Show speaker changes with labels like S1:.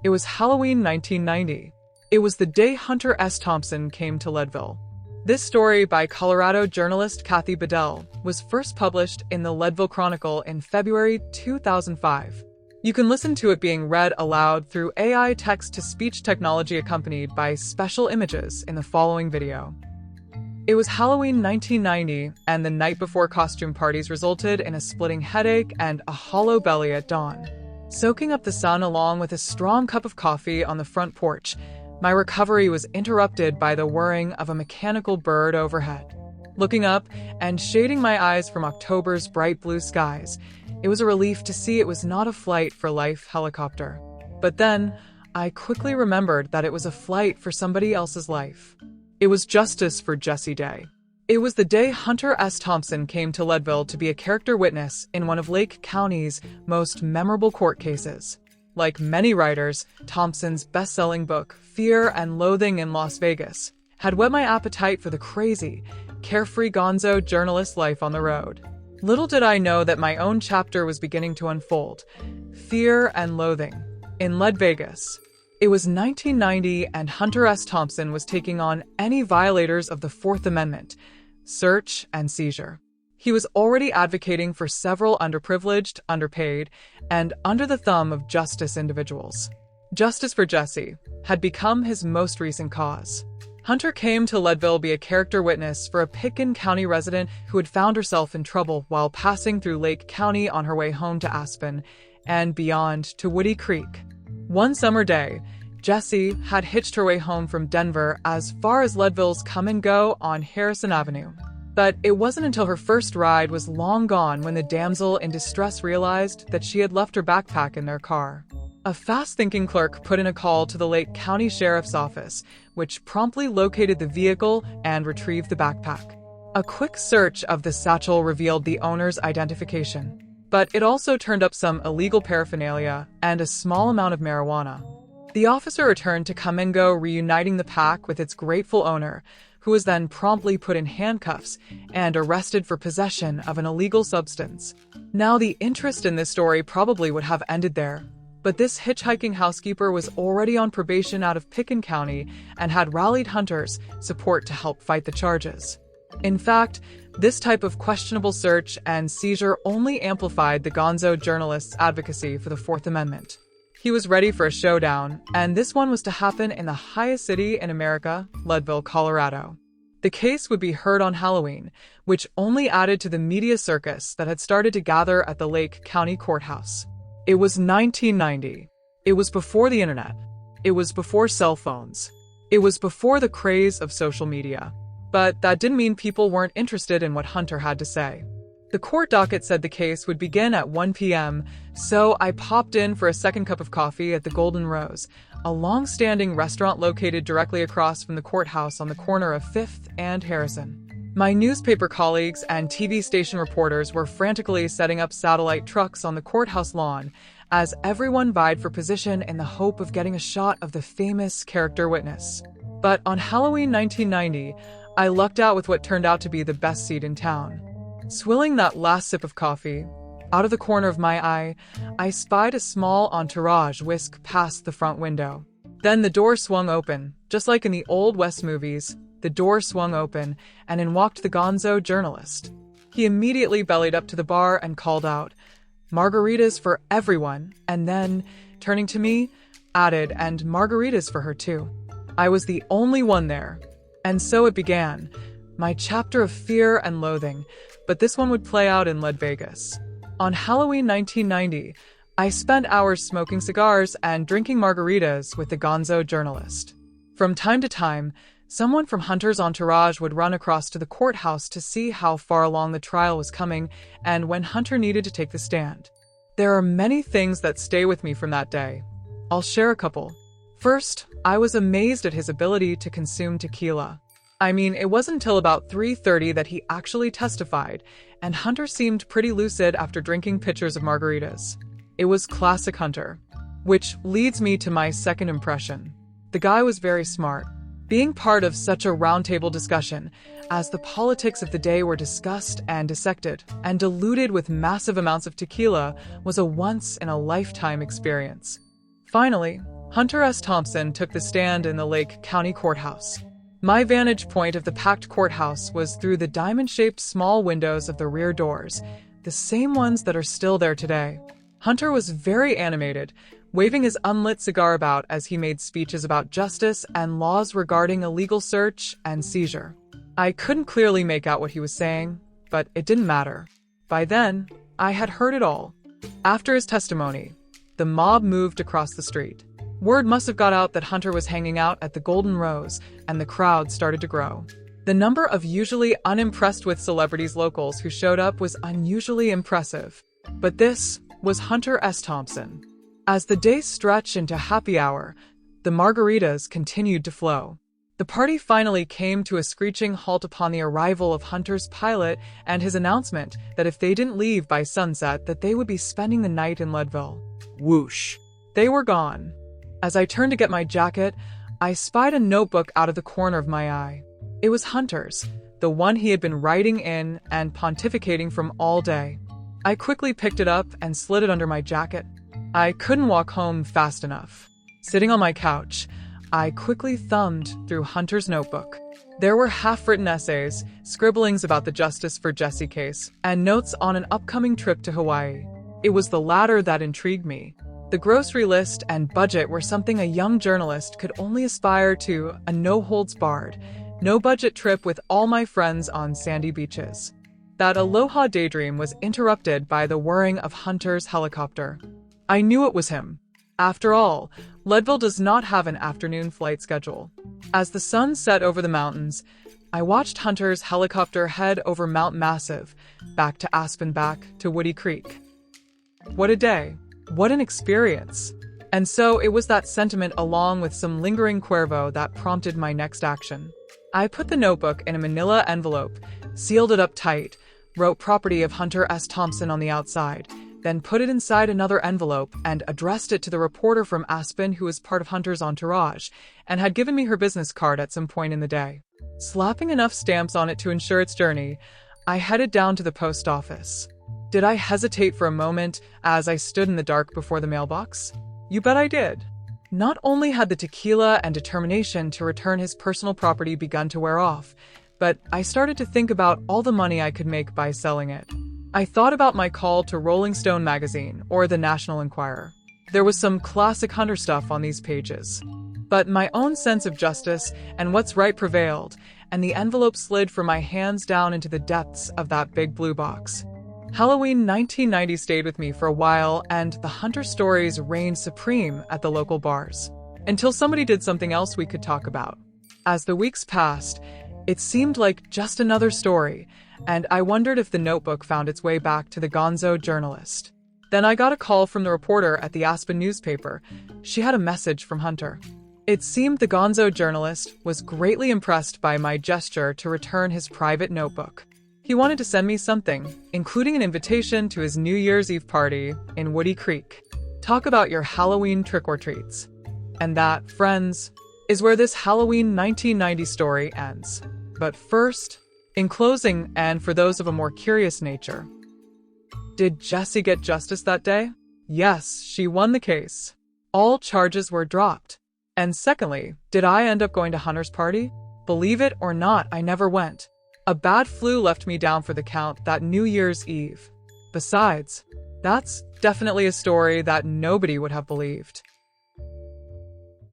S1: It was Halloween 1990. It was the day Hunter S. Thompson came to Leadville. This story by Colorado journalist Kathy Bedell was first published in the Leadville Chronicle in February 2005. You can listen to it being read aloud through AI text-to-speech technology accompanied by special images in the following video. It was Halloween 1990, and the night before costume parties resulted in a splitting headache and a hollow belly at dawn. Soaking up the sun along with a strong cup of coffee on the front porch, my recovery was interrupted by the whirring of a mechanical bird overhead. Looking up and shading my eyes from October's bright blue skies, it was a relief to see it was not a flight for life helicopter. But then, I quickly remembered that it was a flight for somebody else's life. It was Justice for Jesse Day. It was the day Hunter S. Thompson came to Leadville to be a character witness in one of Lake County's most memorable court cases. Like many writers, Thompson's best-selling book, Fear and Loathing in Las Vegas, had whet my appetite for the crazy, carefree Gonzo journalist life on the road. Little did I know that my own chapter was beginning to unfold. Fear and Loathing in Las Vegas. It was 1990, and Hunter S. Thompson was taking on any violators of the Fourth Amendment, search and seizure. He was already advocating for several underprivileged, underpaid, and under the thumb of justice individuals. Justice for Jesse had become his most recent cause. Hunter came to Leadville be a character witness for a Pitkin County resident who had found herself in trouble while passing through Lake County on her way home to Aspen and beyond to Woody Creek. One summer day, Jessie had hitched her way home from Denver as far as Leadville's Come and Go on Harrison Avenue. But it wasn't until her first ride was long gone when the damsel in distress realized that she had left her backpack in their car. A fast-thinking clerk put in a call to the Lake County Sheriff's Office, which promptly located the vehicle and retrieved the backpack. A quick search of the satchel revealed the owner's identification, but it also turned up some illegal paraphernalia and a small amount of marijuana. The officer returned to Come and Go, reuniting the pack with its grateful owner, who was then promptly put in handcuffs and arrested for possession of an illegal substance. Now, the interest in this story probably would have ended there, but this hitchhiking housekeeper was already on probation out of Pitkin County and had rallied Hunter's support to help fight the charges. In fact, this type of questionable search and seizure only amplified the Gonzo journalist's advocacy for the Fourth Amendment. He was ready for a showdown, and this one was to happen in the highest city in America, Leadville, Colorado. The case would be heard on Halloween, which only added to the media circus that had started to gather at the Lake County Courthouse. It was 1990. It was before the internet. It was before cell phones. It was before the craze of social media. But that didn't mean people weren't interested in what Hunter had to say. The court docket said the case would begin at 1 p.m., so I popped in for a second cup of coffee at the Golden Rose, a long-standing restaurant located directly across from the courthouse on the corner of 5th and Harrison. My newspaper colleagues and TV station reporters were frantically setting up satellite trucks on the courthouse lawn as everyone vied for position in the hope of getting a shot of the famous character witness. But on Halloween 1990, I lucked out with what turned out to be the best seat in town. Swilling that last sip of coffee, out of the corner of my eye, I spied a small entourage whisk past the front window. Then the door swung open, just like in the Old West movies. The door swung open, and in walked the Gonzo journalist. He immediately bellied up to the bar and called out, "Margaritas for everyone," and then, turning to me, added, "And margaritas for her too." I was the only one there. And so it began, my chapter of fear and loathing, but this one would play out in Las Vegas. On Halloween 1990, I spent hours smoking cigars and drinking margaritas with the Gonzo journalist. From time to time, someone from Hunter's entourage would run across to the courthouse to see how far along the trial was coming and when Hunter needed to take the stand. There are many things that stay with me from that day. I'll share a couple. First, I was amazed at his ability to consume tequila. I mean, it wasn't until about 3:30 that he actually testified, and Hunter seemed pretty lucid after drinking pitchers of margaritas. It was classic Hunter. Which leads me to my second impression. The guy was very smart. Being part of such a roundtable discussion, as the politics of the day were discussed and dissected, and diluted with massive amounts of tequila, was a once-in-a-lifetime experience. Finally, Hunter S. Thompson took the stand in the Lake County Courthouse. My vantage point of the packed courthouse was through the diamond-shaped small windows of the rear doors, the same ones that are still there today. Hunter was very animated, waving his unlit cigar about as he made speeches about justice and laws regarding illegal search and seizure. I couldn't clearly make out what he was saying, but it didn't matter. By then, I had heard it all. After his testimony, the mob moved across the street. Word must have got out that Hunter was hanging out at the Golden Rose, and the crowd started to grow. The number of usually unimpressed with celebrities locals who showed up was unusually impressive. But this was Hunter S. Thompson. As the day stretched into happy hour, the margaritas continued to flow. The party finally came to a screeching halt upon the arrival of Hunter's pilot and his announcement that if they didn't leave by sunset, that they would be spending the night in Leadville. Whoosh! They were gone. As I turned to get my jacket, I spied a notebook out of the corner of my eye. It was Hunter's, the one he had been writing in and pontificating from all day. I quickly picked it up and slid it under my jacket. I couldn't walk home fast enough. Sitting on my couch, I quickly thumbed through Hunter's notebook. There were half-written essays, scribblings about the Justice for Jesse case, and notes on an upcoming trip to Hawaii. It was the latter that intrigued me. The grocery list and budget were something a young journalist could only aspire to, a no-holds-barred, no-budget trip with all my friends on sandy beaches. That aloha daydream was interrupted by the whirring of Hunter's helicopter. I knew it was him. After all, Leadville does not have an afternoon flight schedule. As the sun set over the mountains, I watched Hunter's helicopter head over Mount Massive, back to Aspen, back to Woody Creek. What a day. What an experience. And so it was that sentiment along with some lingering Cuervo that prompted my next action. I put the notebook in a manila envelope, sealed it up tight, wrote property of Hunter S. Thompson on the outside, then put it inside another envelope and addressed it to the reporter from Aspen who was part of Hunter's entourage and had given me her business card at some point in the day. Slapping enough stamps on it to ensure its journey, I headed down to the post office. Did I hesitate for a moment as I stood in the dark before the mailbox? You bet I did. Not only had the tequila and determination to return his personal property begun to wear off, but I started to think about all the money I could make by selling it. I thought about my call to Rolling Stone magazine or the National Enquirer. There was some classic Hunter stuff on these pages. But my own sense of justice and what's right prevailed, and the envelope slid from my hands down into the depths of that big blue box. Halloween 1990 stayed with me for a while, and the Hunter stories reigned supreme at the local bars. Until somebody did something else we could talk about. As the weeks passed, it seemed like just another story, and I wondered if the notebook found its way back to the Gonzo journalist. Then I got a call from the reporter at the Aspen newspaper. She had a message from Hunter. It seemed the Gonzo journalist was greatly impressed by my gesture to return his private notebook. He wanted to send me something, including an invitation to his New Year's Eve party in Woody Creek. Talk about your Halloween trick-or-treats. And that, friends, is where this Halloween 1990 story ends. But first, in closing, and for those of a more curious nature, did Jessie get justice that day? Yes, she won the case. All charges were dropped. And secondly, did I end up going to Hunter's party? Believe it or not, I never went. A bad flu left me down for the count that New Year's Eve. Besides, that's definitely a story that nobody would have believed.